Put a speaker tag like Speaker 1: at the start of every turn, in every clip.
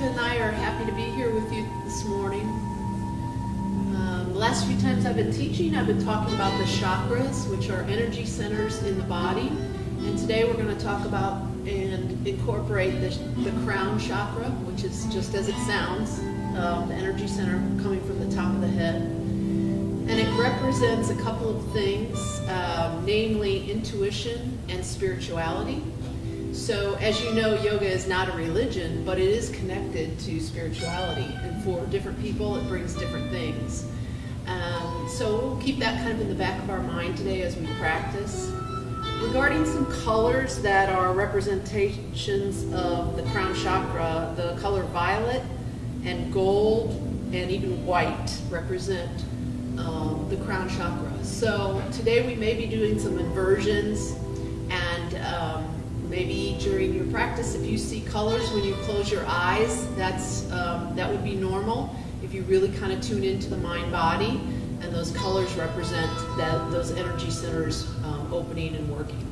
Speaker 1: Jessica and I are happy to be here with you this morning. The last few times I've been teaching, I've been talking about the chakras, which are energy centers in the body. And today we're going to talk about and incorporate the Crown Chakra, which is just as it sounds, the energy center coming from the top of the head. And it represents a couple of things, namely intuition and spirituality. So as you know, yoga is not a religion, but it is connected to spirituality. And for different people, it brings different things. So we'll keep that kind of in the back of our mind today as we practice. Regarding some colors that are representations of the Crown Chakra, the color violet and gold and even white represent the Crown Chakra. So today we may be doing some inversions, and maybe during your practice, if you see colors when you close your eyes, that would be normal. If you really kind of tune into the mind-body, and those colors represent those energy centers opening and working.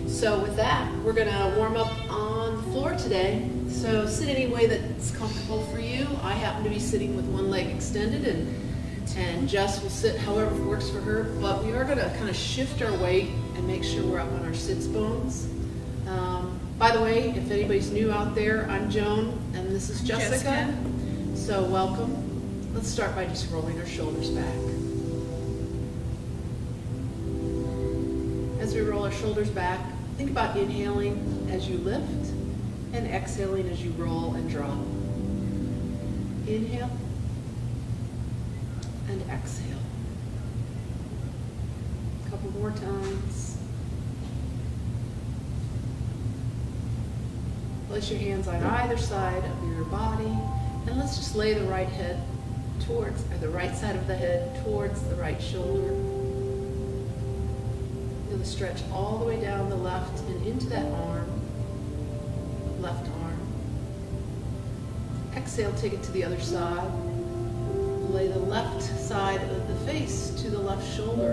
Speaker 1: So with that, we're going to warm up on the floor today. So sit any way that's comfortable for you. I happen to be sitting with one leg extended, and Jess will sit however works for her. But we are going to kind of shift our weight and make sure we're up on our sits bones. By the way, if anybody's new out there, I'm Joan, and this is Jessica. So welcome. Let's start by just rolling our shoulders back. As we roll our shoulders back, think about inhaling as you lift and exhaling as you roll and drop. Inhale and exhale. A couple more times. Place your hands on either side of your body, and let's just lay the right head towards, or the right side of the head towards the right shoulder. Feel the stretch all the way down the left and into that arm, left arm. Exhale, take it to the other side. Lay the left side of the face to the left shoulder,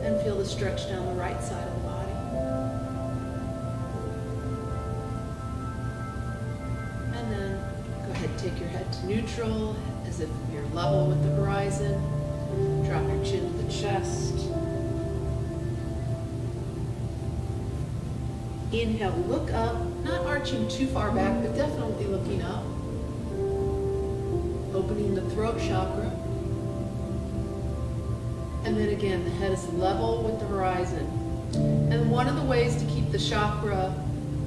Speaker 1: and feel the stretch down the right side of the body. And then go ahead and take your head to neutral, as if you're level with the horizon. Drop your chin to the chest. Inhale, look up, not arching too far back, but definitely looking up. Opening the throat chakra. And then again, the head is level with the horizon. And one of the ways to keep the chakra,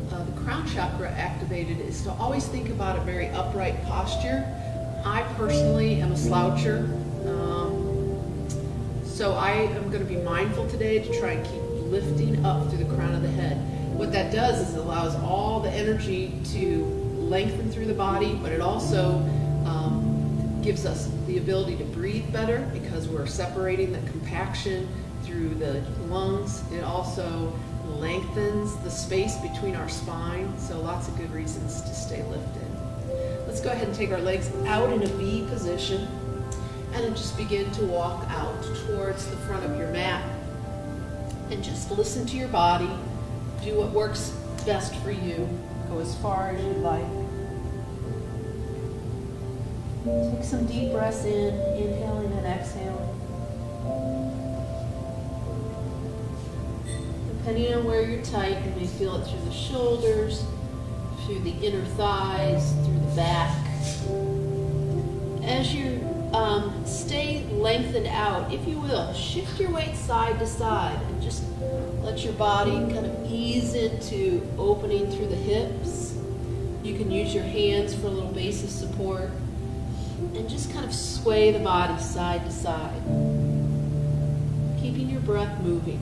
Speaker 1: the Crown Chakra activated, is to always think about a very upright posture. I personally am a sloucher, so I am going to be mindful today to try and keep lifting up through the crown of the head. What that does is it allows all the energy to lengthen through the body, but it also gives us the ability to breathe better because we're separating the compaction through the lungs. It also lengthens the space between our spine, so lots of good reasons to stay lifted. Let's go ahead and take our legs out in a V position, and then just begin to walk out towards the front of your mat. And just listen to your body. Do what works best for you. Go as far as you like. Take some deep breaths in, inhaling and exhaling. Depending on where you're tight, you may feel it through the shoulders, through the inner thighs, through the back. As you stay lengthened out, if you will, shift your weight side to side and just let your body kind of ease into opening through the hips. You can use your hands for a little base of support and just kind of sway the body side to side, keeping your breath moving.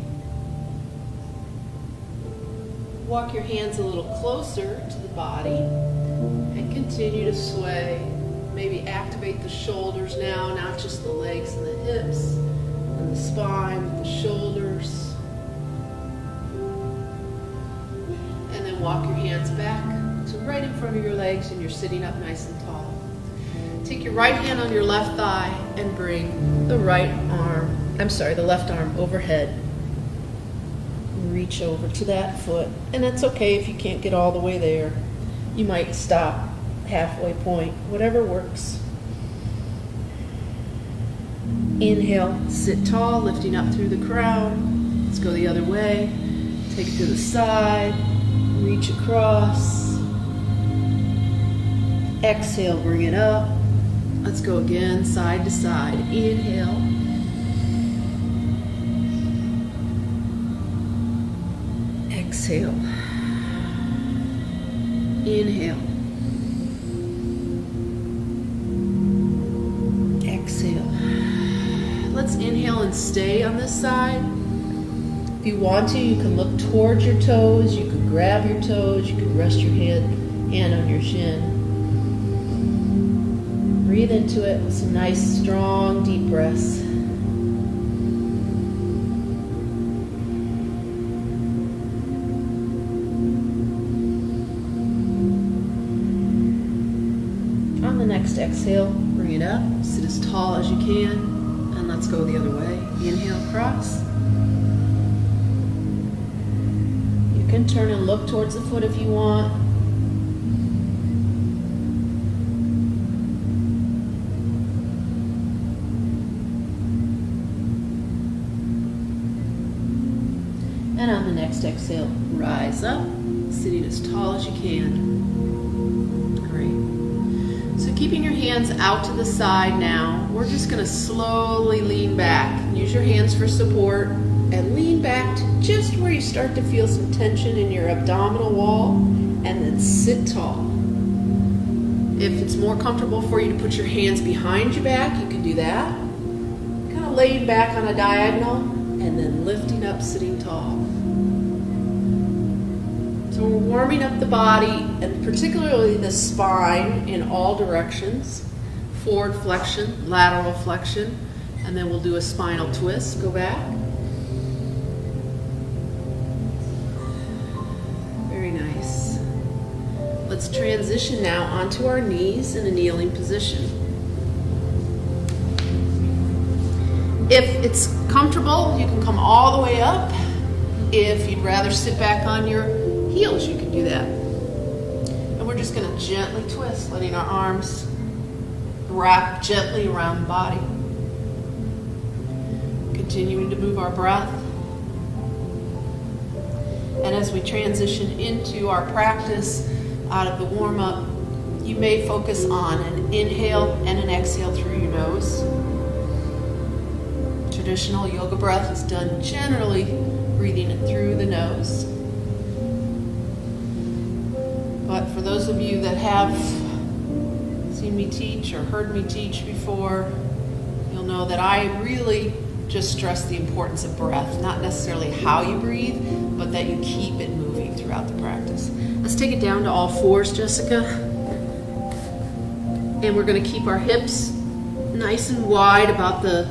Speaker 1: Walk your hands a little closer to the body and continue to sway. Maybe activate the shoulders now, not just the legs and the hips, and the spine with the shoulders. And then walk your hands back to right in front of your legs, and you're sitting up nice and tall. Take your right hand on your left thigh and bring the left arm overhead. Reach over to that foot, and that's okay if you can't get all the way there. You might stop halfway point, whatever works. Inhale, sit tall, lifting up through the crown. Let's go the other way. Take it to the side, reach across. Exhale, bring it up. Let's go again, side to side. Inhale. Exhale. Inhale. Exhale. Let's inhale and stay on this side. If you want to, you can look towards your toes. You can grab your toes. You can rest your hand on your shin. Breathe into it with some nice, strong, deep breaths. On the next exhale, bring it up, sit as tall as you can, and let's go the other way. Inhale, cross. You can turn and look towards the foot if you want. And on the next exhale, rise up, sitting as tall as you can. Great. So keeping your hands out to the side now, we're just going to slowly lean back. Use your hands for support and lean back to just where you start to feel some tension in your abdominal wall, and then sit tall. If it's more comfortable for you to put your hands behind your back, you can do that. Kind of laying back on a diagonal and then lifting up, sitting tall. So we're warming up the body, and particularly the spine, in all directions. Forward flexion, lateral flexion, and then we'll do a spinal twist. Go back. Very nice. Let's transition now onto our knees in a kneeling position. If it's comfortable, you can come all the way up. If you'd rather sit back on your heels, you can do that. And we're just going to gently twist, letting our arms wrap gently around the body. Continuing to move our breath. And as we transition into our practice out of the warm-up, you may focus on an inhale and an exhale through your nose. Traditional yoga breath is done generally breathing it through the nose. But for those of you that have seen me teach or heard me teach before, you'll know that I really just stress the importance of breath, not necessarily how you breathe, but that you keep it moving throughout the practice. Let's take it down to all fours, Jessica. And we're going to keep our hips nice and wide, about the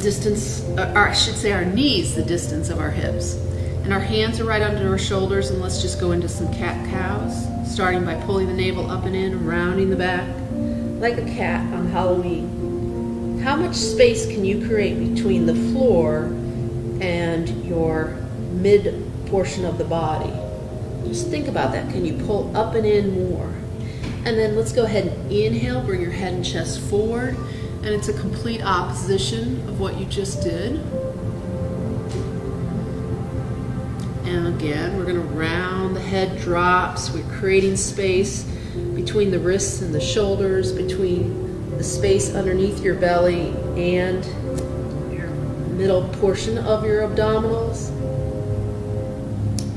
Speaker 1: distance, or I should say our knees, the distance of our hips. And our hands are right under our shoulders, and let's just go into some cat-cows, starting by pulling the navel up and in, rounding the back, like a cat on Halloween. How much space can you create between the floor and your mid portion of the body? Just think about that. Can you pull up and in more? And then let's go ahead and inhale, bring your head and chest forward, and it's a complete opposition of what you just did. And again, we're going to round the head drops. We're creating space between the wrists and the shoulders, between the space underneath your belly and your middle portion of your abdominals.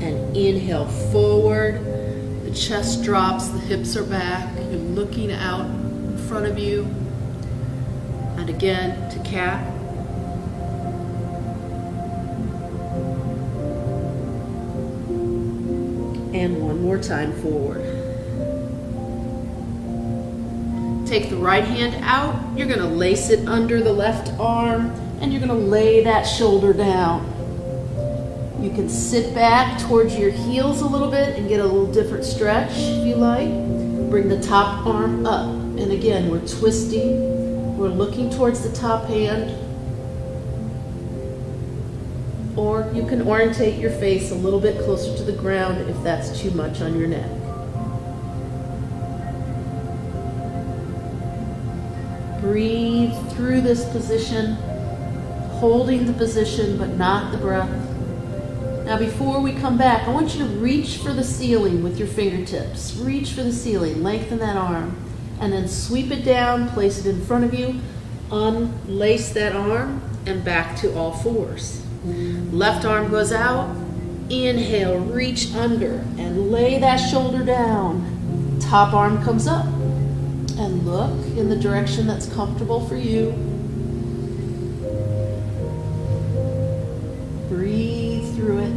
Speaker 1: And inhale forward. The chest drops, the hips are back. You're looking out in front of you. And again, to cat. And one more time forward. Take the right hand out. You're going to lace it under the left arm, and you're going to lay that shoulder down. You can sit back towards your heels a little bit and get a little different stretch if you like. Bring the top arm up. And again, we're twisting. We're looking towards the top hand. Or you can orientate your face a little bit closer to the ground if that's too much on your neck. breathe through this position, holding the position but not the breath. Now before we come back, I want you to reach for the ceiling with your fingertips. Reach for the ceiling, lengthen that arm, and then sweep it down, place it in front of you, unlace that arm, and back to all fours. Left arm goes out, inhale, reach under, and lay that shoulder down. Top arm comes up, and look in the direction that's comfortable for you. Breathe through it.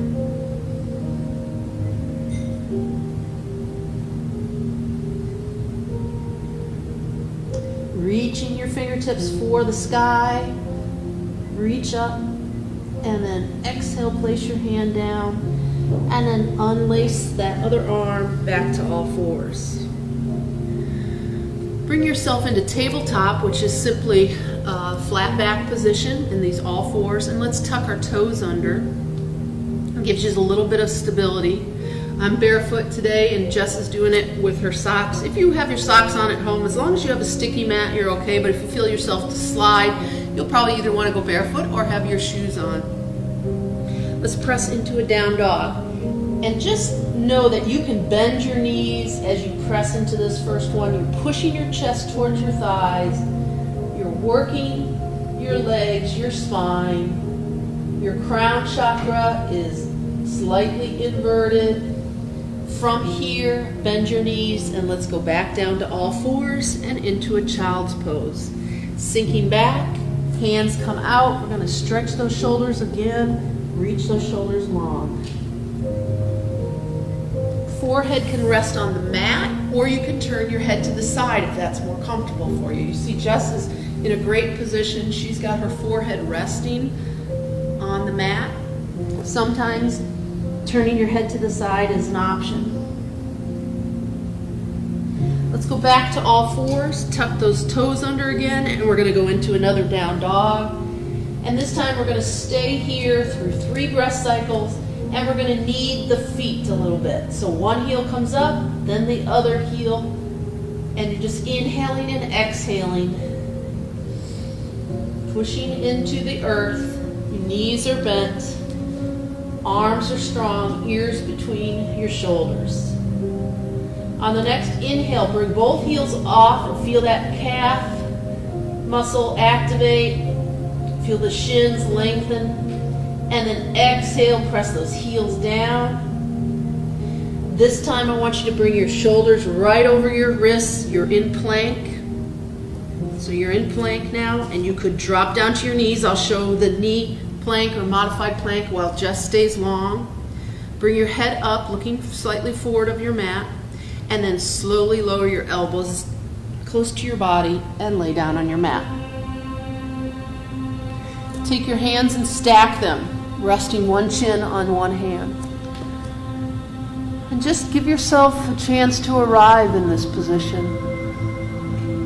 Speaker 1: Reaching your fingertips for the sky. Reach up, and then exhale, place your hand down, and then unlace that other arm back to all fours. Bring yourself into tabletop, which is simply a flat back position in these all fours, and let's tuck our toes under. It gives you a little bit of stability. I'm barefoot today, and Jess is doing it with her socks. If you have your socks on at home, as long as you have a sticky mat, you're okay, but if you feel yourself to slide, you'll probably either want to go barefoot or have your shoes on. Let's press into a down dog. And just know that you can bend your knees as you press into this first one. You're pushing your chest towards your thighs. You're working your legs, your spine. Your crown chakra is slightly inverted. From here, bend your knees and let's go back down to all fours and into a child's pose. Sinking back, hands come out. We're going to stretch those shoulders again. Reach those shoulders long. Forehead can rest on the mat, or you can turn your head to the side if that's more comfortable for you. You see Jess is in a great position. She's got her forehead resting on the mat. Sometimes turning your head to the side is an option. Let's go back to all fours, tuck those toes under again, and we're going to go into another down dog. And this time we're going to stay here through 3 breath cycles, and we're going to knead the feet a little bit. So one heel comes up, then the other heel, and you're just inhaling and exhaling, pushing into the earth. Your knees are bent, arms are strong, ears between your shoulders. On the next inhale, bring both heels off and feel that calf muscle activate. Feel the shins lengthen. And then exhale, press those heels down. This time I want you to bring your shoulders right over your wrists. You're in plank. So you're in plank now, and you could drop down to your knees. I'll show the knee plank or modified plank while Jess stays long. Bring your head up, looking slightly forward of your mat, and then slowly lower your elbows close to your body and lay down on your mat. Take your hands and stack them, resting one chin on one hand. And just give yourself a chance to arrive in this position.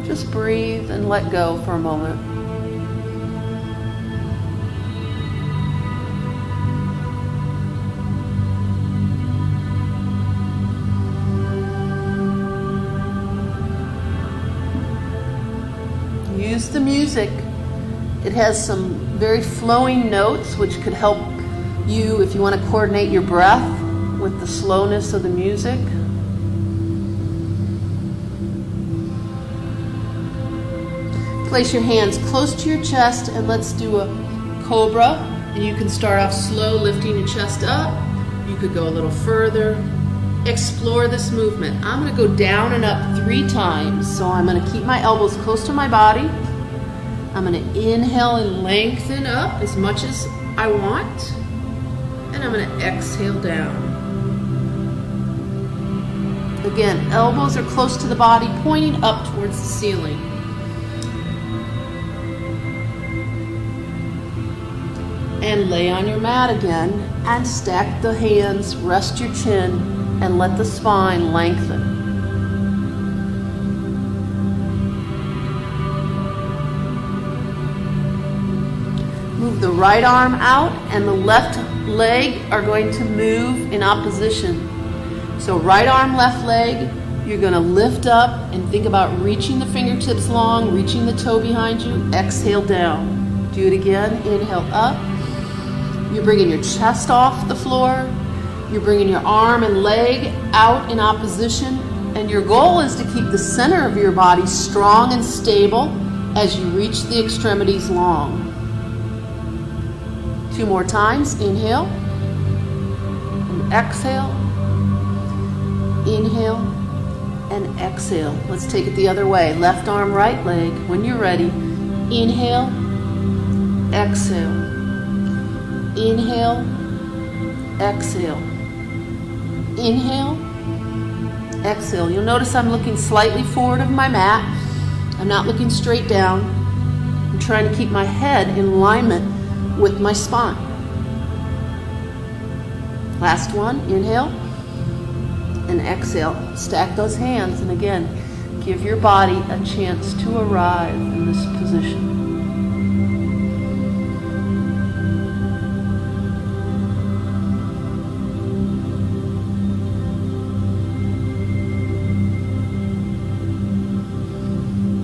Speaker 1: Just breathe and let go for a moment. Use the music. It has some very flowing notes which could help you if you want to coordinate your breath with the slowness of the music. Place your hands close to your chest and let's do a cobra. And you can start off slow, lifting your chest up. You could go a little further. Explore this movement. I'm going to go down and up 3 times. So I'm going to keep my elbows close to my body. I'm going to inhale and lengthen up as much as I want. And I'm going to exhale down. Again, elbows are close to the body, pointing up towards the ceiling. And lay on your mat again and stack the hands, rest your chin, and let the spine lengthen. Move the right arm out and the left leg are going to move in opposition. So right arm, left leg, you're going to lift up and think about reaching the fingertips long, reaching the toe behind you. Exhale down. Do it again. Inhale up. You're bringing your chest off the floor. You're bringing your arm and leg out in opposition. And your goal is to keep the center of your body strong and stable as you reach the extremities long. 2 more times. Inhale. And exhale. Inhale and exhale. Let's take it the other way. Left arm, right leg. When you're ready, inhale, exhale. Inhale, exhale. Inhale, exhale. You'll notice I'm looking slightly forward of my mat. I'm not looking straight down. I'm trying to keep my head in alignment with my spine. Last one, inhale. And exhale. Stack those hands, and again, give your body a chance to arrive in this position.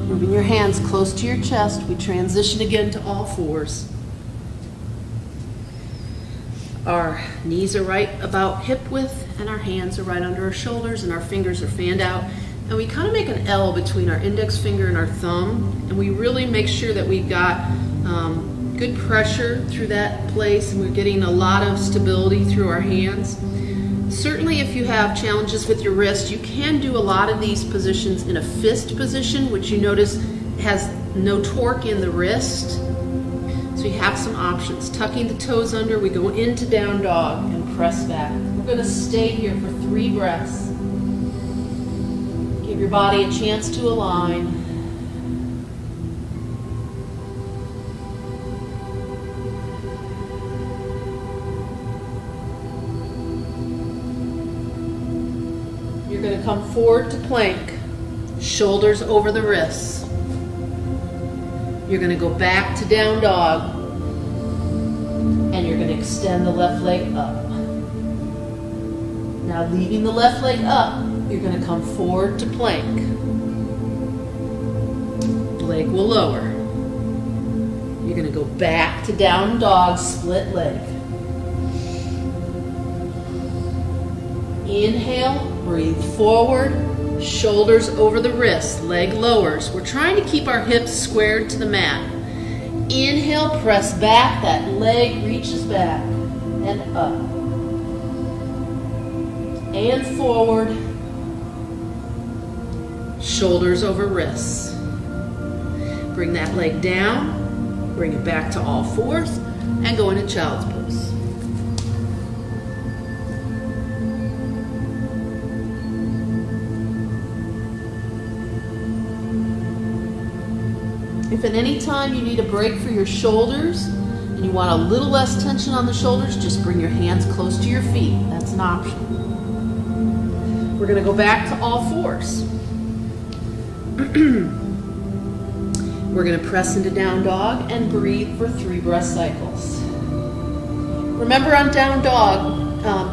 Speaker 1: Moving your hands close to your chest, we transition again to all fours. Our knees are right about hip width, and our hands are right under our shoulders, and our fingers are fanned out. And we kind of make an L between our index finger and our thumb, and we really make sure that we've got good pressure through that place, and we're getting a lot of stability through our hands. Certainly if you have challenges with your wrist, you can do a lot of these positions in a fist position, which you notice has no torque in the wrist. So you have some options. Tucking the toes under, we go into down dog and press back. We're going to stay here for 3 breaths. Give your body a chance to align. You're going to come forward to plank, shoulders over the wrists. You're going to go back to down dog, and you're going to extend the left leg up. Now leaving the left leg up, you're going to come forward to plank. Leg will lower. You're going to go back to down dog, split leg. Inhale, breathe forward. Shoulders over the wrists, leg lowers. We're trying to keep our hips squared to the mat. Inhale, press back, that leg reaches back and up. And forward. Shoulders over wrists. Bring that leg down, bring it back to all fours, and go into child's pose. If at any time you need a break for your shoulders and you want a little less tension on the shoulders, just bring your hands close to your feet. That's an option. We're going to go back to all fours. We're going to press into down dog and breathe for 3 breath cycles. Remember on down dog,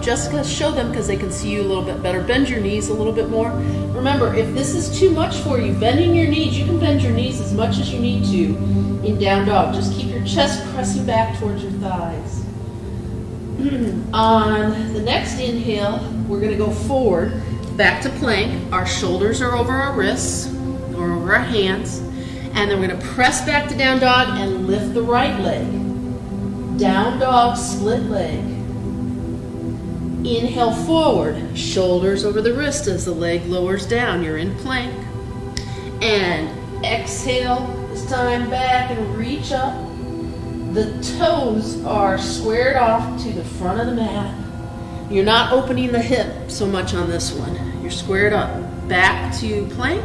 Speaker 1: Jessica, show them because they can see you a little bit better. Bend your knees a little bit more. Remember, if this is too much for you, bending your knees, you can bend your knees as much as you need to in down dog. Just keep your chest pressing back towards your thighs. On the next inhale, we're going to go forward, back to plank. Our shoulders are over our wrists or over our hands. And then we're going to press back to down dog and lift the right leg. Down dog, split leg. Inhale forward, shoulders over the wrist as the leg lowers down. You're in plank. And exhale, this time back and reach up. The toes are squared off to the front of the mat. You're not opening the hip so much on this one. You're squared up. Back to plank.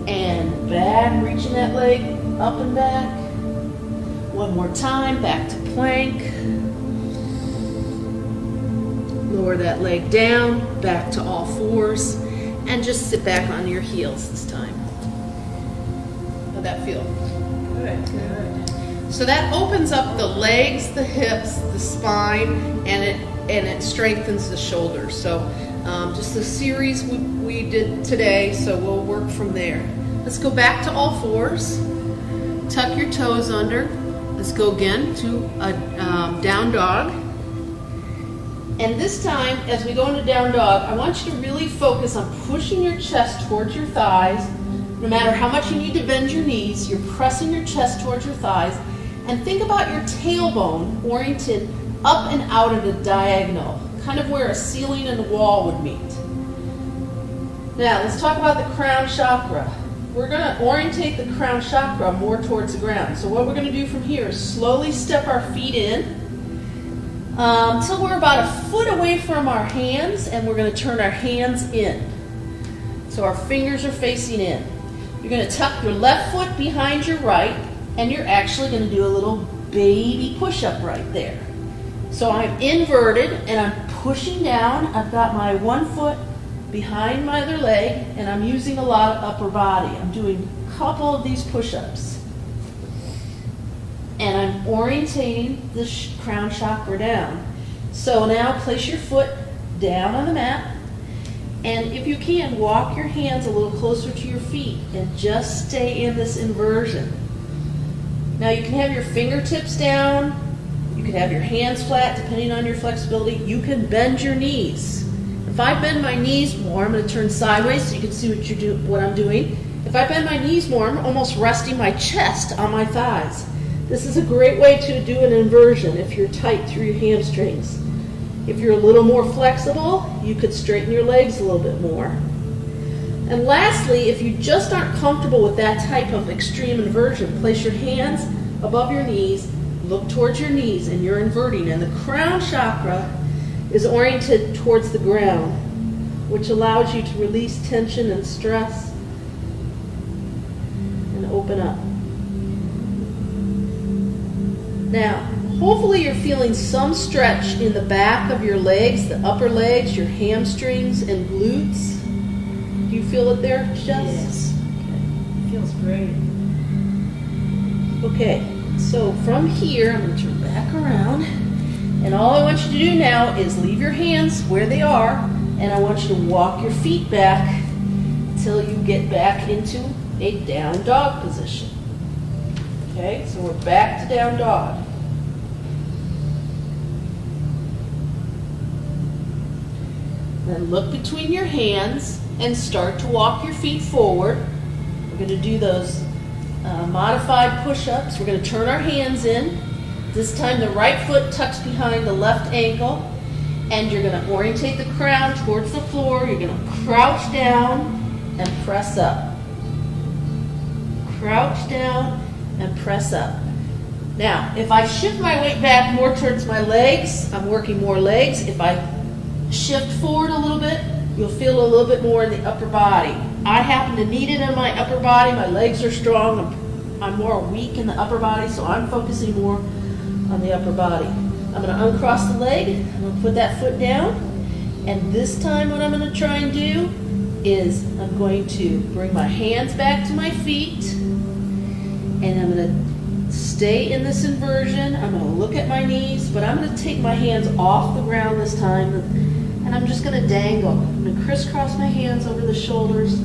Speaker 1: And back, reaching that leg up and back. One more time, back to plank. Lower that leg down, back to all fours, and just sit back on your heels this time. How'd that feel? Good, good. So that opens up the legs, the hips, the spine, and it strengthens the shoulders. So just the series we did today, so we'll work from there. Let's go back to all fours. Tuck your toes under. Let's go again to a down dog. And this time, as we go into down dog, I want you to really focus on pushing your chest towards your thighs. No matter how much you need to bend your knees, you're pressing your chest towards your thighs. And think about your tailbone oriented up and out at a diagonal, kind of where a ceiling and a wall would meet. Now, let's talk about the crown chakra. We're going to orientate the crown chakra more towards the ground. So what we're going to do from here is slowly step our feet in until we're about a foot away from our hands, and we're going to turn our hands in. So our fingers are facing in. You're going to tuck your left foot behind your right, and you're actually going to do a little baby push-up right there. So I'm inverted, and I'm pushing down. I've got my one foot behind my other leg, and I'm using a lot of upper body. I'm doing a couple of these push-ups. And I'm orientating the crown chakra down. So now place your foot down on the mat, and if you can, walk your hands a little closer to your feet and just stay in this inversion. Now you can have your fingertips down, you can have your hands flat depending on your flexibility. You can bend your knees. If I bend my knees more, I'm going to turn sideways so you can see what I'm doing. If I bend my knees more, I'm almost resting my chest on my thighs. This is a great way to do an inversion if you're tight through your hamstrings. If you're a little more flexible, you could straighten your legs a little bit more. And lastly, if you just aren't comfortable with that type of extreme inversion, place your hands above your knees, look towards your knees, and you're inverting. And the crown chakra is oriented towards the ground, which allows you to release tension and stress and open up. Now, hopefully you're feeling some stretch in the back of your legs, the upper legs, your hamstrings and glutes. Do you feel it there, Jess?
Speaker 2: Yes. Okay. It feels great.
Speaker 1: Okay, so from here, I'm going to turn back around. And all I want you to do now is leave your hands where they are, and I want you to walk your feet back until you get back into a down dog position. Okay, so we're back to down dog. Then look between your hands and start to walk your feet forward. We're going to do those modified push-ups. We're going to turn our hands in. This time the right foot tucks behind the left ankle, and you're going to orientate the crown towards the floor. You're going to crouch down and press up. Crouch down and press up. Now, if I shift my weight back more towards my legs, I'm working more legs. If I shift forward a little bit, you'll feel a little bit more in the upper body. I happen to need it in my upper body. My legs are strong. I'm more weak in the upper body, so I'm focusing more on the upper body. I'm going to uncross the leg. I'm going to put that foot down. And this time what I'm going to try and do is I'm going to bring my hands back to my feet. And I'm going to stay in this inversion. I'm going to look at my knees, but I'm going to take my hands off the ground this time. And I'm just going to dangle. I'm going to crisscross my hands over the shoulders.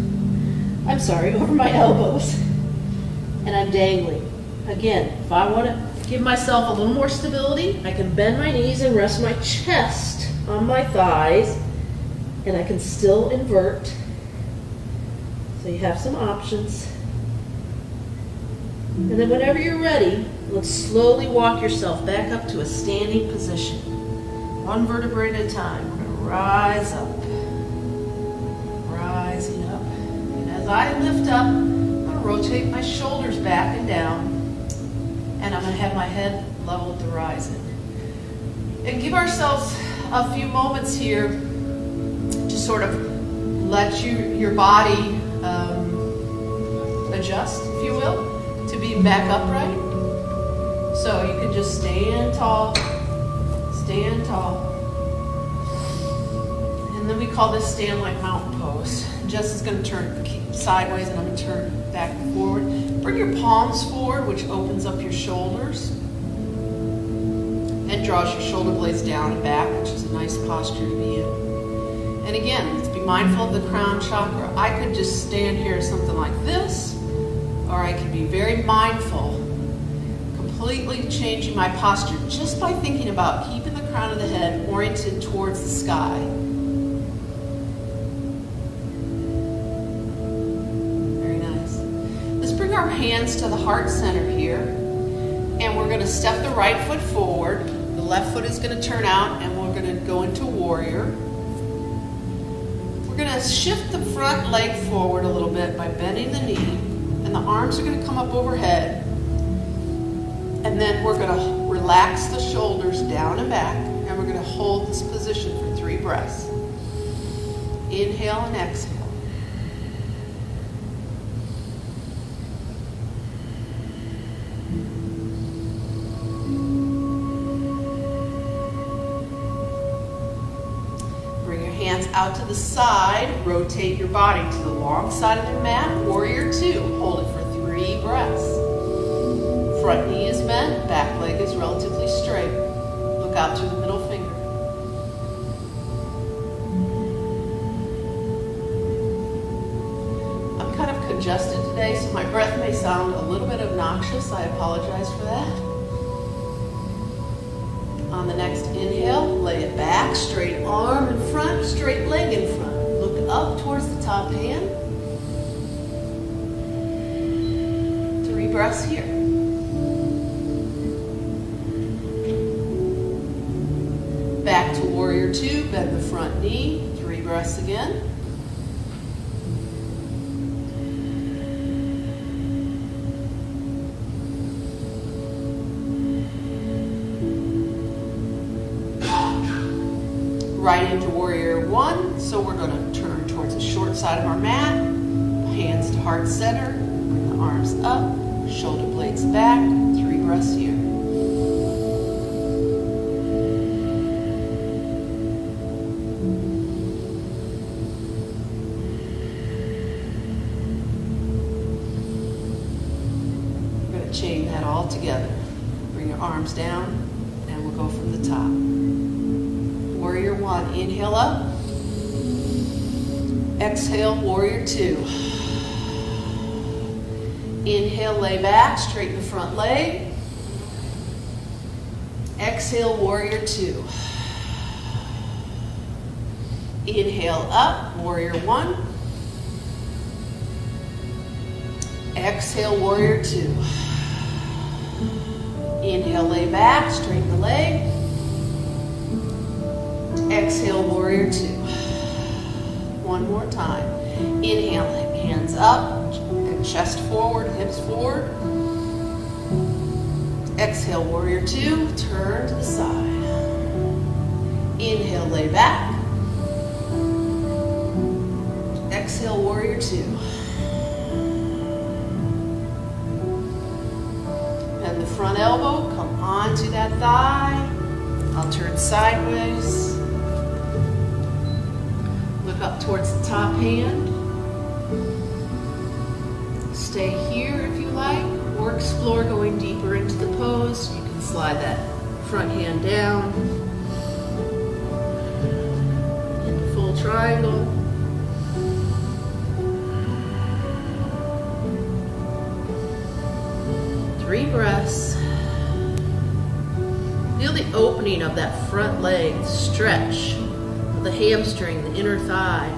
Speaker 1: Over my elbows. And I'm dangling. Again, if I want to give myself a little more stability, I can bend my knees and rest my chest on my thighs, and I can still invert. So you have some options. And then whenever you're ready, let's slowly walk yourself back up to a standing position. One vertebrae at a time. We're going to rise up. Rising up. And as I lift up, I'm going to rotate my shoulders back and down. And I'm going to have my head level with the horizon. And give ourselves a few moments here to sort of let your body adjust, if you will, to be back upright. So you can just stand tall. And then we call this stand like mountain pose. Jess is going to turn sideways and I'm going to turn back and forward. Bring your palms forward, which opens up your shoulders and draws your shoulder blades down and back, which is a nice posture to be in. And again, let's be mindful of the crown chakra. I could just stand here something like this, or I could be very mindful, completely changing my posture just by thinking about keeping the crown of the head oriented towards the sky. Very nice. Let's bring our hands to the heart center here, and we're going to step the right foot forward. The left foot is going to turn out, and we're going to go into warrior. We're going to shift the front leg forward a little bit by bending the knee, and the arms are going to come up overhead. And then we're going to relax the shoulders down and back, and we're going to hold this position for 3 breaths. Inhale and exhale. Out to the side, rotate your body to the long side of your mat, warrior 2. Hold it for 3 breaths. Front knee is bent, back leg is relatively straight. Look out through the middle finger. I'm kind of congested today, so my breath may sound a little bit obnoxious. I apologize for that. On the next inhale, lay it back, straight arm in front, straight leg in front. Look up towards the top hand. 3 breaths here. Back to warrior 2, bend the front knee. 3 breaths again. Right into warrior 1, so we're going to turn towards the short side of our mat, hands to heart center, bring the arms up, shoulder blades back, 3 breaths here. We're going to chain that all together. Bring your arms down, and we'll go from the top. Warrior 1, inhale up. Exhale, warrior 2. Inhale, lay back, straighten the front leg. Exhale, warrior 2. Inhale up, warrior 1. Exhale, warrior 2. Inhale, lay back, straighten the leg. Exhale, warrior 2. One more time. Inhale, hands up, and chest forward, hips forward. Exhale, warrior 2, turn to the side. Inhale, lay back. Exhale, warrior 2. And the front elbow, come onto that thigh. I'll turn sideways. Look up towards the top hand. Stay here if you like, or explore going deeper into the pose. You can slide that front hand down into full triangle. Three breaths. Feel the opening of that front leg, the stretch of the hamstring, the inner thigh.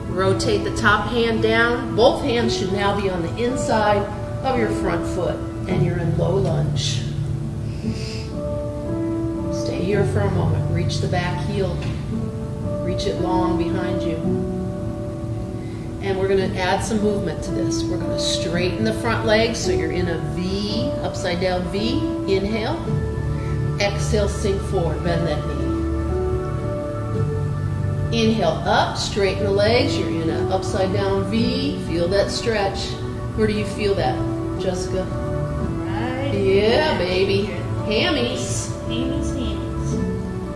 Speaker 1: Rotate the top hand down. Both hands should now be on the inside of your front foot, and you're in low lunge. Stay here for a moment. Reach the back heel. Reach it long behind you. And we're going to add some movement to this. We're going to straighten the front leg so you're in a V, upside down V. Inhale. Exhale, sink forward. Bend that knee. Inhale up, straighten the legs. You're in an upside down V. Feel that stretch. Where do you feel that, Jessica?
Speaker 2: Right.
Speaker 1: Yeah, baby. Hammies.
Speaker 2: Hammies.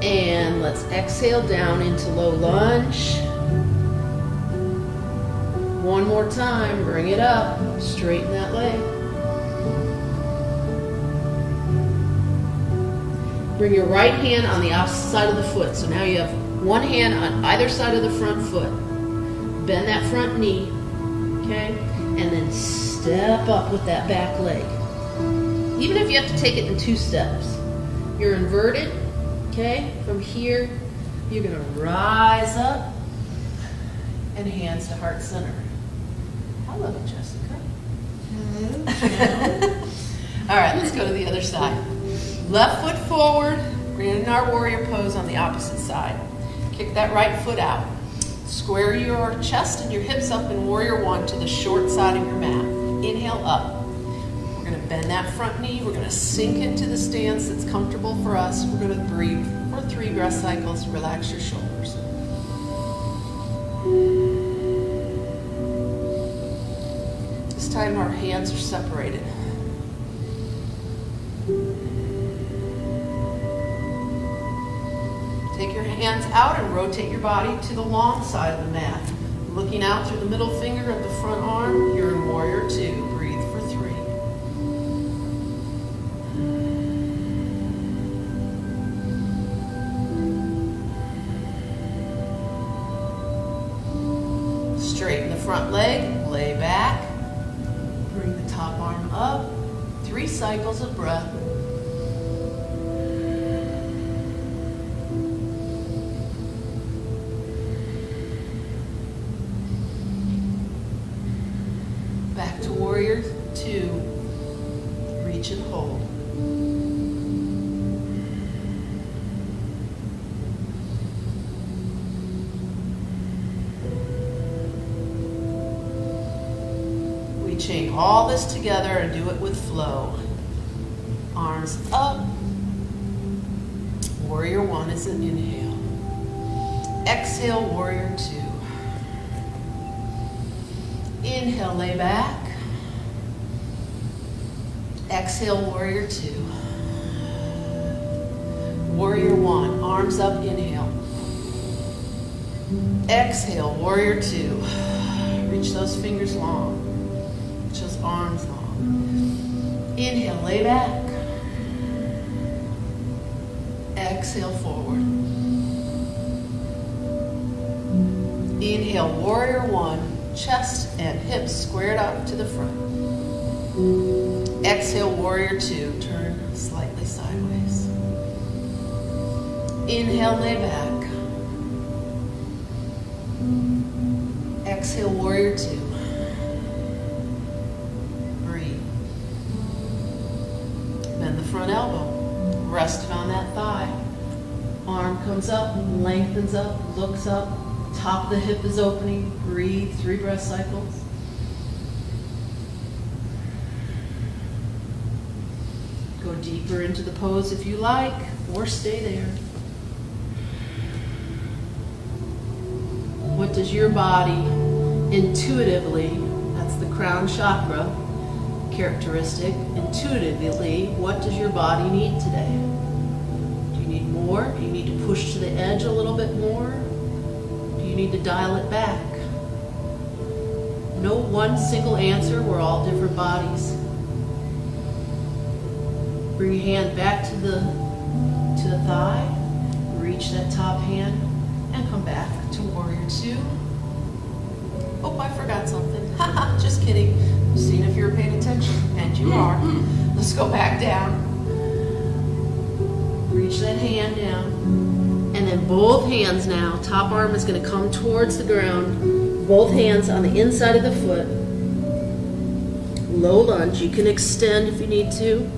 Speaker 1: And let's exhale down into low lunge. One more time. Bring it up. Straighten that leg. Bring your right hand on the opposite side of the foot. So now you have One hand on either side of the front foot. Bend that front knee, okay? And then step up with that back leg. Even if you have to take it in 2 steps. You're inverted, okay? From here, you're gonna rise up and hands to heart center. Hello, Jessica.
Speaker 2: Hello.
Speaker 1: All right, let's go to the other side. Left foot forward. We're in our warrior pose on the opposite side. Kick that right foot out. Square your chest and your hips up in warrior 1 to the short side of your mat. Inhale up. We're going to bend that front knee. We're going to sink into the stance that's comfortable for us. We're going to breathe for 3 breath cycles. Relax your shoulders. This time our hands are separated. Take your hands out and rotate your body to the long side of the mat. Looking out through the middle finger of the front arm, you're in warrior 2. Breathe for 3. Straighten the front leg, lay back. Bring the top arm up. 3 cycles of breath. Back to warrior 2. Reach and hold. We chain all this together and do it with flow. Arms up. Warrior 1 is an inhale. Exhale, warrior 2. Inhale, lay back. Exhale, warrior 2. Warrior 1, arms up, inhale. Exhale, warrior 2. Reach those fingers long. Reach those arms long. Inhale, lay back. Exhale, forward. Inhale, warrior 1. Chest and hips squared up to the front. Exhale, warrior 2. Turn slightly sideways. Inhale, lay back. Exhale, warrior 2. Breathe. Bend the front elbow. Rest it on that thigh. Arm comes up, lengthens up, looks up. Top of the hip is opening. Breathe, 3 breath cycles. Go deeper into the pose if you like, or stay there. What does your body intuitively, that's the crown chakra characteristic, intuitively, what does your body need today? Do you need more? Do you need to push to the edge a little bit more? You need to dial it back. No one single answer. We're all different bodies. Bring your hand back to the thigh. Reach that top hand and come back to warrior 2. Oh, I forgot something. Haha, just kidding. Seeing if you're paying attention, and you are. Let's go back down. Reach that hand down. And then both hands now, top arm is going to come towards the ground. Both hands on the inside of the foot. Low lunge. You can extend if you need to.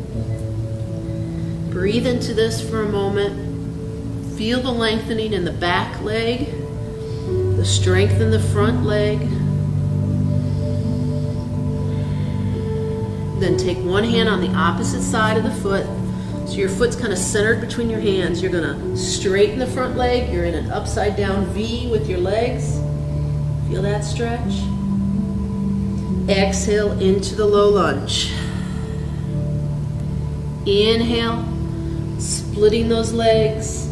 Speaker 1: Breathe into this for a moment. Feel the lengthening in the back leg, the strength in the front leg. Then take one hand on the opposite side of the foot. So your foot's kind of centered between your hands. You're going to straighten the front leg. You're in an upside down V with your legs. Feel that stretch. Exhale into the low lunge. Inhale, splitting those legs.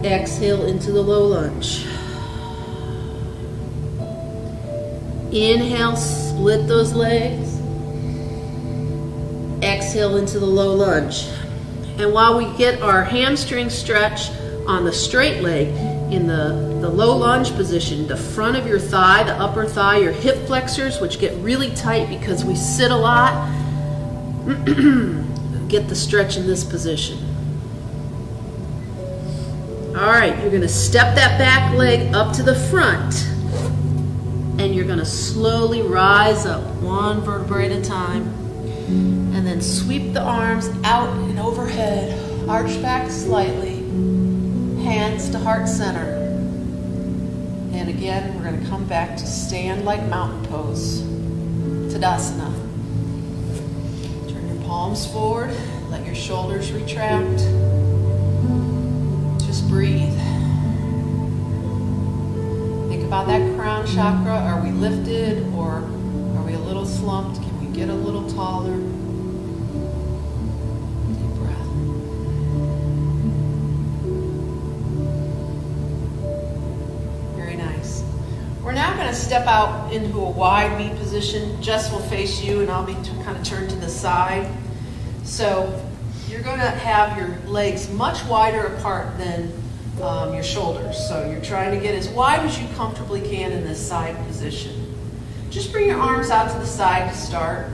Speaker 1: Exhale into the low lunge. Inhale, split those legs. Exhale into the low lunge. And while we get our hamstring stretch, on the straight leg, in the low lunge position, the front of your thigh, the upper thigh, your hip flexors, which get really tight because we sit a lot, get the stretch in this position. All right, you're going to step that back leg up to the front, and you're going to slowly rise up one vertebrae at a time, and then sweep the arms out and overhead, arch back slightly, hands to heart center. And again, we're going to come back to stand like mountain pose, Tadasana. Turn your palms forward, let your shoulders retract. Just breathe. Think about that crown chakra. Are we lifted or are we a little slumped? Can we get a little taller? Deep breath. Very nice. We're now going to step out into a wide V position. Jess will face you and I'll be kind of turned to the side. So you're going to have your legs much wider apart than your shoulders. So you're trying to get as wide as you comfortably can in this side position. Just bring your arms out to the side to start.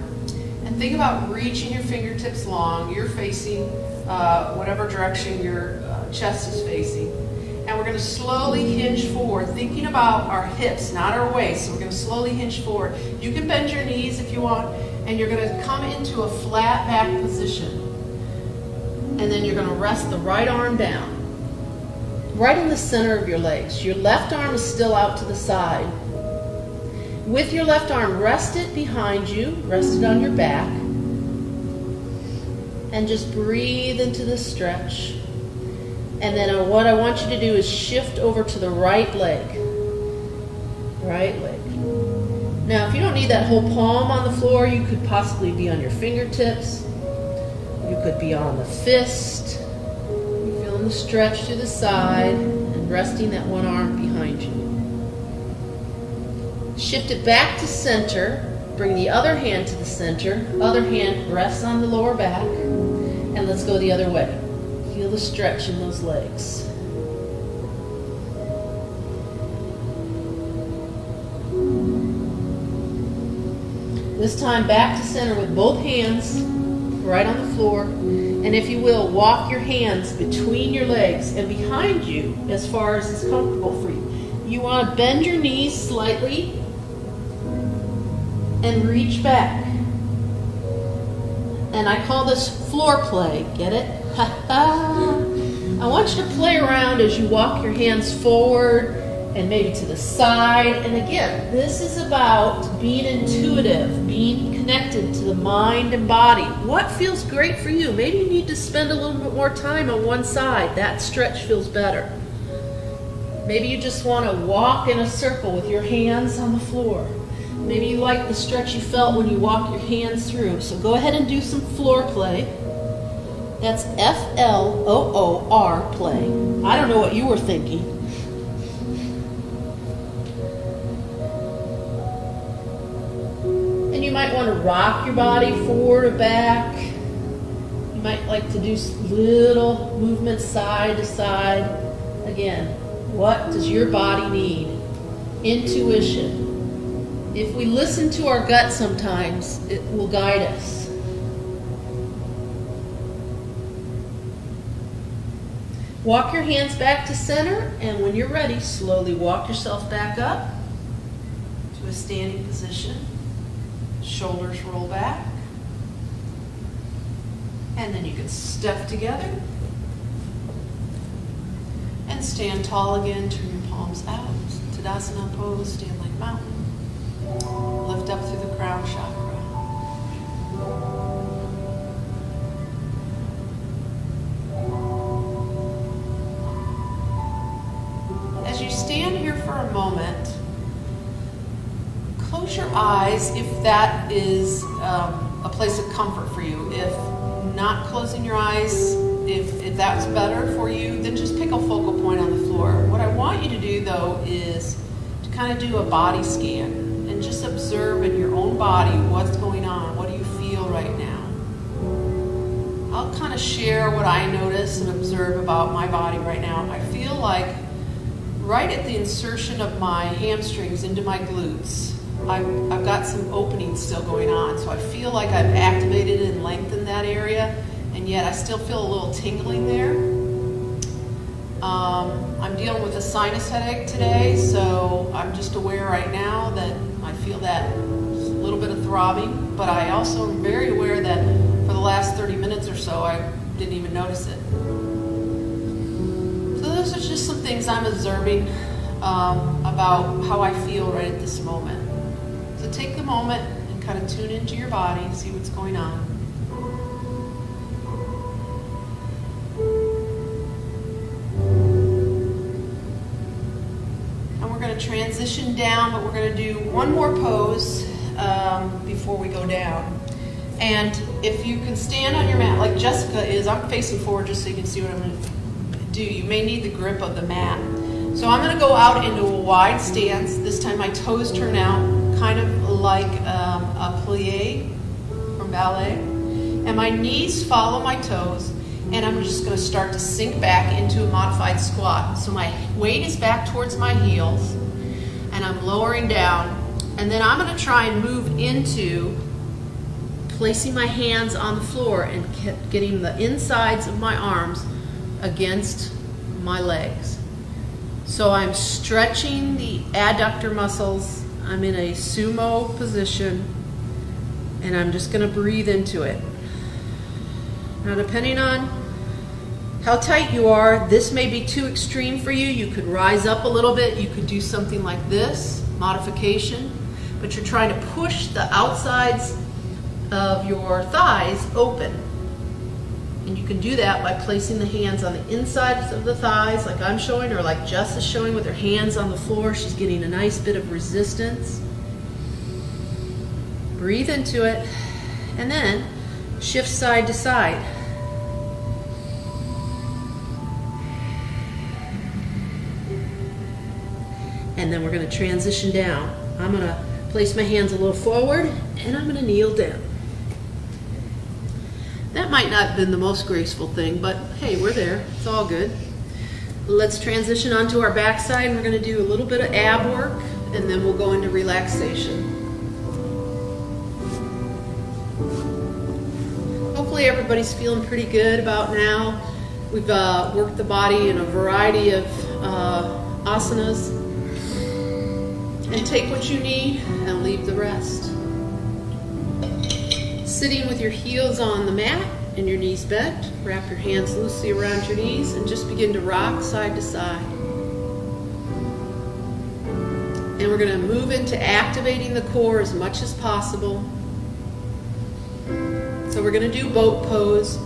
Speaker 1: And think about reaching your fingertips long. You're facing whatever direction your chest is facing. And we're going to slowly hinge forward, thinking about our hips, not our waist. So we're going to slowly hinge forward. You can bend your knees if you want, and you're going to come into a flat back position. And then you're going to rest the right arm down, right in the center of your legs. Your left arm is still out to the side. With your left arm, rest it behind you, rest it on your back, and just breathe into the stretch. And then what I want you to do is shift over to the right leg. Right leg. Now, if you don't need that whole palm on the floor, you could possibly be on your fingertips. You could be on the fist. You're feeling the stretch to the side and resting that one arm behind you. Shift it back to center. Bring the other hand to the center. Other hand rests on the lower back. And let's go the other way. Feel the stretch in those legs. This time back to center with both hands right on the floor. And if you will, walk your hands between your legs and behind you as far as is comfortable for you. You want to bend your knees slightly and reach back. And I call this floor play. Get it? I want you to play around as you walk your hands forward and maybe to the side. And again, this is about being intuitive, being connected to the mind and body. What feels great for you? Maybe you need to spend a little bit more time on one side. That stretch feels better. Maybe you just want to walk in a circle with your hands on the floor. Maybe you like the stretch you felt when you walked your hands through. So go ahead and do some floor play. That's F-L-O-O-R play. I don't know what you were thinking. And you might want to rock your body forward or back. You might like to do little movements side to side. Again, what does your body need? Intuition. If we listen to our gut sometimes, it will guide us. Walk your hands back to center, and when you're ready, slowly walk yourself back up to a standing position. Shoulders roll back. And then you can step together and stand tall again. Turn your palms out. Tadasana Pose, stand like mountain. Lift up through the Crown Chakra. As you stand here for a moment, close your eyes if that is a place of comfort for you. If not closing your eyes, if that's better for you, then just pick a focal point on the floor. What I want you to do, though, is to kind of do a body scan. And just observe in your own body what's going on. What do you feel right now? I'll kind of share what I notice and observe about my body right now. I feel like right at the insertion of my hamstrings into my glutes, I've got some opening still going on. So I feel like I've activated and lengthened that area, and yet I still feel a little tingling there. I'm dealing with a sinus headache today, so I'm just aware right now that I feel that little bit of throbbing, but I also am very aware that for the last 30 minutes or so, I didn't even notice it. So those are just some things I'm observing about how I feel right at this moment. So take the moment and kind of tune into your body, see what's going on. And we're going to transition down, but we're going to do one more pose before we go down. And if you can stand on your mat like Jessica is, I'm facing forward just so you can see what I'm going to do. You may need the grip of the mat. So I'm going to go out into a wide stance. This time my toes turn out, kind of like a plie from ballet. And my knees follow my toes. And I'm just going to start to sink back into a modified squat. So my weight is back towards my heels. And I'm lowering down. And then I'm going to try and move into placing my hands on the floor and getting the insides of my arms against my legs. So I'm stretching the adductor muscles. I'm in a sumo position, and I'm just going to breathe into it. Now, depending on how tight you are, this may be too extreme for you. You could rise up a little bit. You could do something like this, modification, but you're trying to push the outsides of your thighs open. And you can do that by placing the hands on the insides of the thighs like I'm showing, or like Jess is showing with her hands on the floor. She's getting a nice bit of resistance. Breathe into it, and then shift side to side. And then we're going to transition down. I'm going to place my hands a little forward, and I'm going to kneel down. That might not have been the most graceful thing, but hey, we're there. It's all good. Let's transition onto our backside, and we're going to do a little bit of ab work, and then we'll go into relaxation. Hopefully everybody's feeling pretty good about now. We've worked the body in a variety of asanas. And take what you need and leave the rest. Sitting with your heels on the mat and your knees bent, wrap your hands loosely around your knees and just begin to rock side to side. And we're going to move into activating the core as much as possible. So we're going to do boat pose.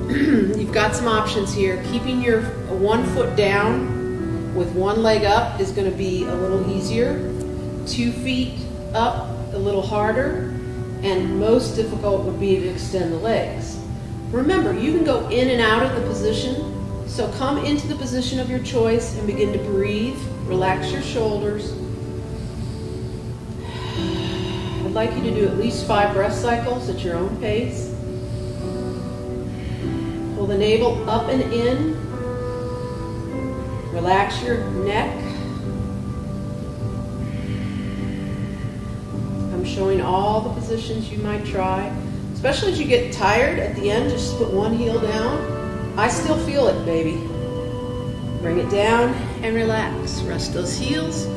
Speaker 1: You've got some options here. Keeping your one foot down with one leg up is going to be a little easier. 2 feet up, a little harder, and most difficult would be to extend the legs. Remember, you can go in and out of the position, so come into the position of your choice and begin to breathe. Relax your shoulders. I'd like you to do at least 5 breath cycles at your own pace. Pull the navel up and in. Relax your neck. I'm showing all the positions you might try. Especially as you get tired at the end, just put one heel down. I still feel it, baby. Bring it down and relax. Rest those heels.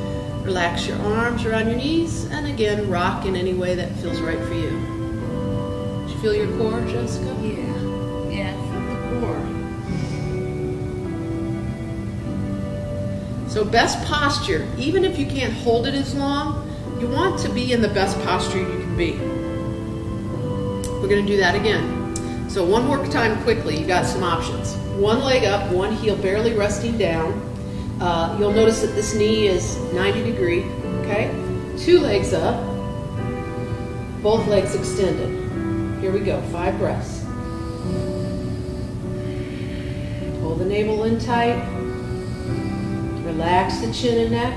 Speaker 1: Relax your arms around your knees. And again, rock in any way that feels right for you. Did you feel your core, Jessica?
Speaker 2: Yeah, I feel the core.
Speaker 1: So best posture, even if you can't hold it as long, you want to be in the best posture you can be. We're going to do that again. So one more time quickly, you got some options. One leg up, one heel barely resting down. You'll notice that this knee is 90 degree, okay? 2 legs up, both legs extended. Here we go, 5 breaths. Pull the navel in tight. Relax the chin and neck.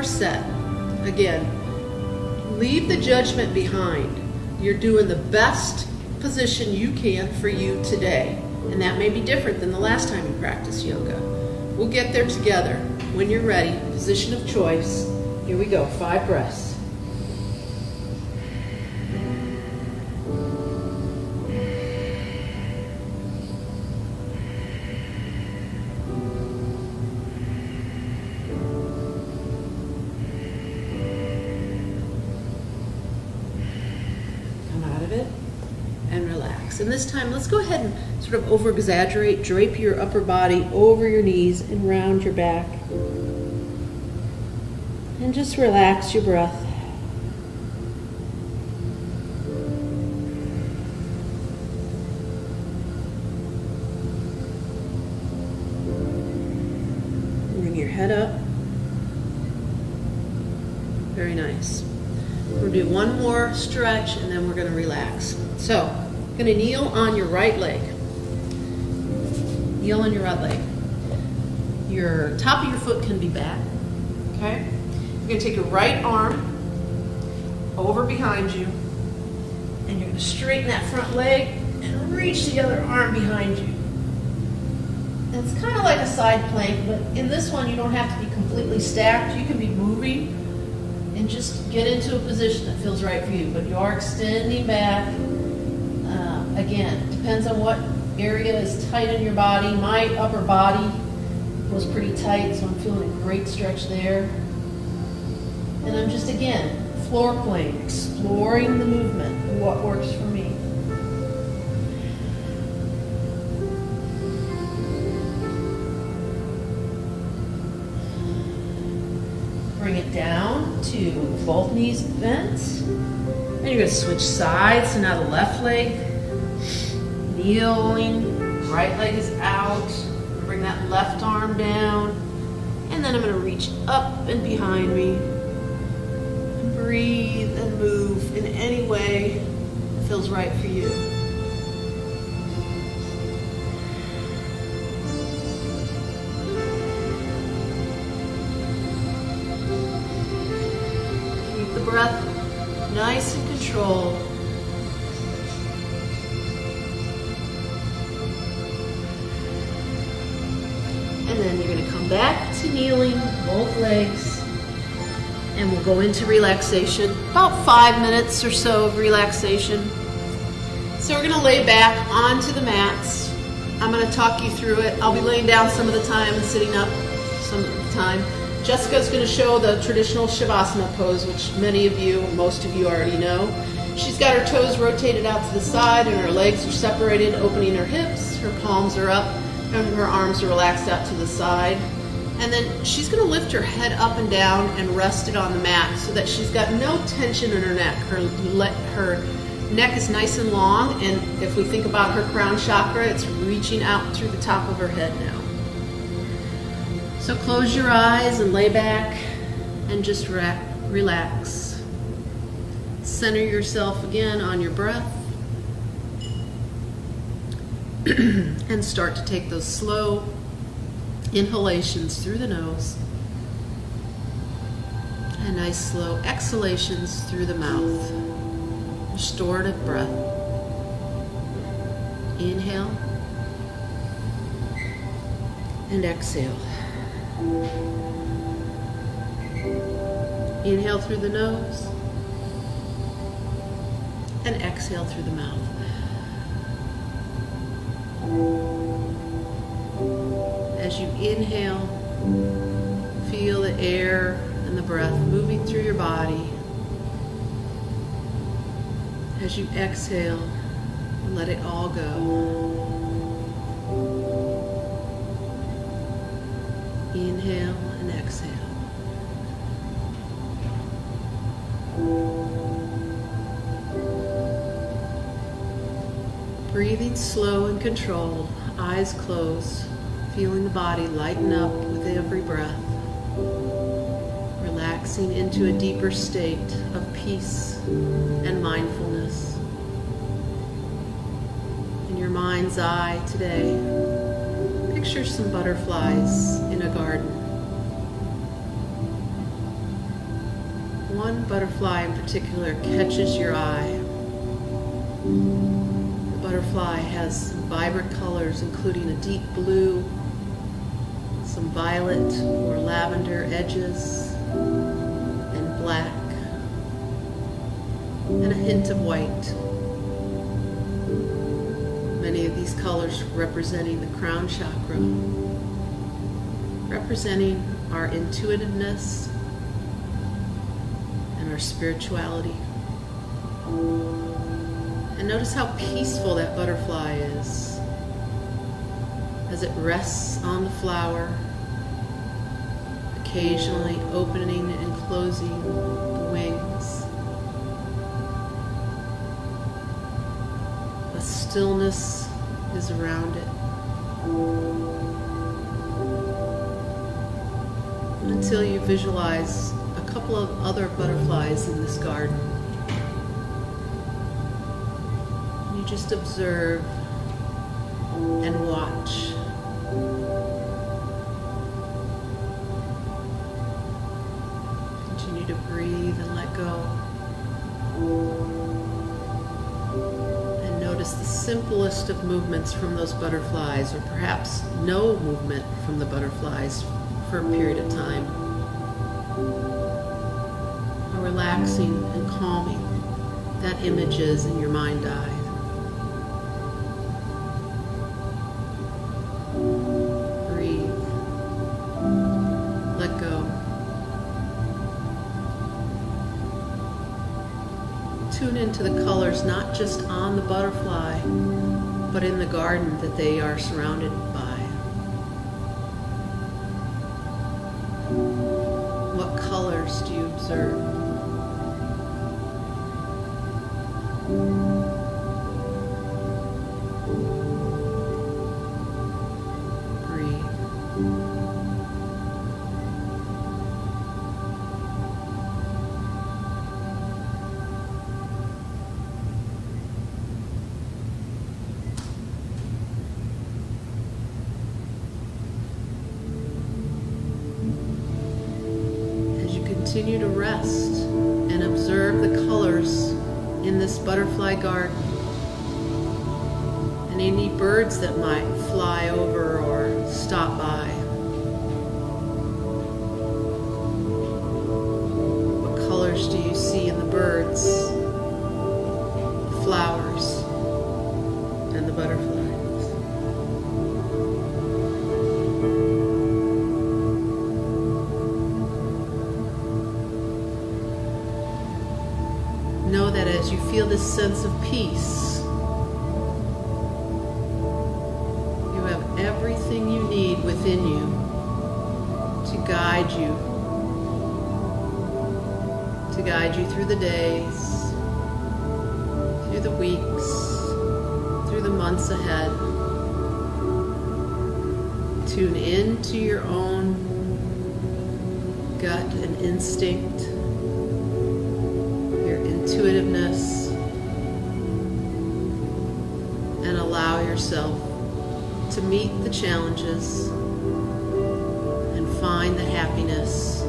Speaker 1: set. Again, leave the judgment behind. You're doing the best position you can for you today. And that may be different than the last time you practiced yoga. We'll get there together. When you're ready, position of choice. Here we go, 5 breaths. And relax. And this time, let's go ahead and sort of over-exaggerate, drape your upper body over your knees and round your back. And just relax your breath. Bring your head up. Very nice. We're going to do one more stretch and then we're going to relax. So, I'm going to kneel on your right leg. Kneel on your right leg. Your top of your foot can be back. Okay? You're going to take your right arm over behind you and you're going to straighten that front leg and reach the other arm behind you. It's kind of like a side plank, but in this one you don't have to be completely stacked. You can be moving and just get into a position that feels right for you, but you are extending back. Again, depends on what area is tight in your body. My upper body was pretty tight, so I'm feeling a great stretch there. And I'm just, again, floor playing, exploring the movement, what works for me. Bring it down to both knees bent. And you're going to switch sides. So now the left leg, kneeling, right leg is out. Bring that left arm down. And then I'm going to reach up and behind me. And breathe and move in any way that feels right for you. Keep the breath nice and controlled. And then you're going to come back to kneeling, both legs, and we'll go into relaxation. About 5 minutes or so of relaxation. So we're going to lay back onto the mats. I'm going to talk you through it. I'll be laying down some of the time and sitting up some of the time. Jessica's going to show the traditional Shavasana Pose, which many of you, most of you already know. She's got her toes rotated out to the side and her legs are separated, opening her hips. Her palms are up and her arms are relaxed out to the side. And then she's going to lift her head up and down and rest it on the mat so that she's got no tension in her neck. Her neck is nice and long, and if we think about her crown chakra, it's reaching out through the top of her head now. So close your eyes and lay back and just relax. Center yourself again on your breath. And start to take those slow inhalations through the nose and nice slow exhalations through the mouth. Restorative breath. Inhale and exhale. Inhale through the nose and exhale through the mouth. As you inhale, feel the air and the breath moving through your body. As you exhale, let it all go. Inhale and exhale. Breathing slow and controlled, eyes closed, feeling the body lighten up with every breath, relaxing into a deeper state of peace and mindfulness. In your mind's eye today, picture some butterflies in a garden. one butterfly in particular catches your eye. The butterfly has vibrant colors, including a deep blue, some violet or lavender edges, and black, and a hint of white. Many of these colors representing the Crown Chakra, representing our intuitiveness and our spirituality. And notice how peaceful that butterfly is as it rests on the flower, occasionally opening and closing the wings. A stillness is around it until you visualize a couple of other butterflies in this garden. You just observe and watch. Continue to breathe and let go. And notice the simplest of movements from those butterflies, or perhaps no movement from the butterflies for a period of time. How relaxing and calming that image is in your mind eye. Breathe. Let go. Tune into the colors not just on the butterfly, but in the garden that they are surrounded by. What colors do you observe? Breathe. Continue to rest and observe the colors in this butterfly garden and any birds that might fly over or stop by. What colors do you see in the birds, the flowers, and the butterflies? Know that as you feel this sense of peace, you have everything you need within you to guide you through the days, through the weeks, through the months ahead. Tune into your own gut and instinct, intuitiveness, and allow yourself to meet the challenges and find the happiness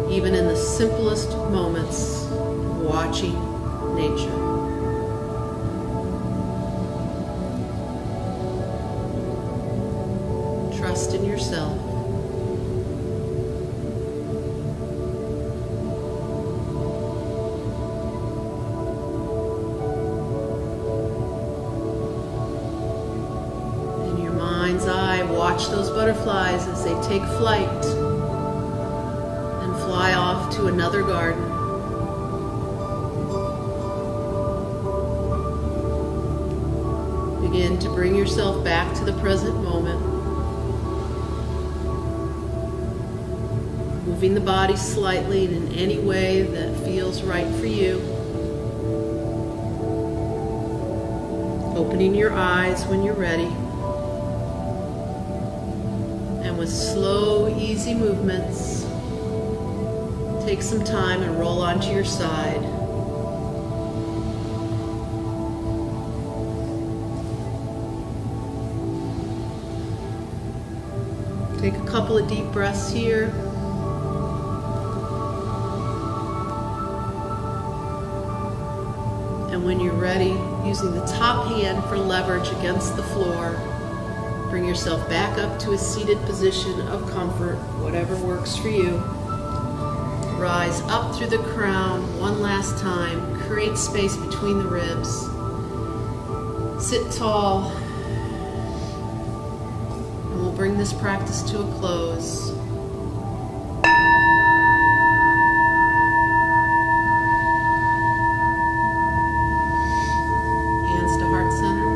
Speaker 1: even in the simplest moments of watching nature. Trust in yourself. Watch those butterflies as they take flight and fly off to another garden. Begin to bring yourself back to the present moment. Moving the body slightly in any way that feels right for you. Opening your eyes when you're ready. With slow, easy movements, take some time and roll onto your side. Take a couple of deep breaths here. And when you're ready, using the top hand for leverage against the floor, bring yourself back up to a seated position of comfort, whatever works for you. Rise up through the crown one last time. Create space between the ribs. Sit tall. And we'll bring this practice to a close. Hands to heart center.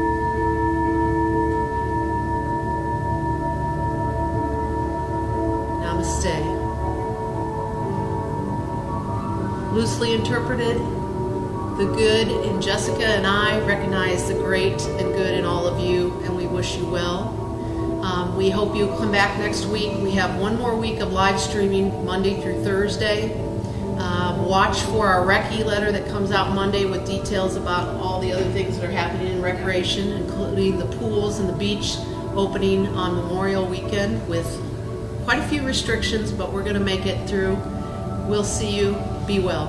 Speaker 1: Namaste. Loosely interpreted, the good in Jessica and I recognize the great and good in all of you, and we wish you well. We hope you'll come back next week. We have one more week of live streaming Monday through Thursday. Watch for our Recce letter that comes out Monday with details about all the other things that are happening in recreation, including the pools and the beach opening on Memorial Weekend with quite a few restrictions, but we're going to make it through. We'll see you. Be well.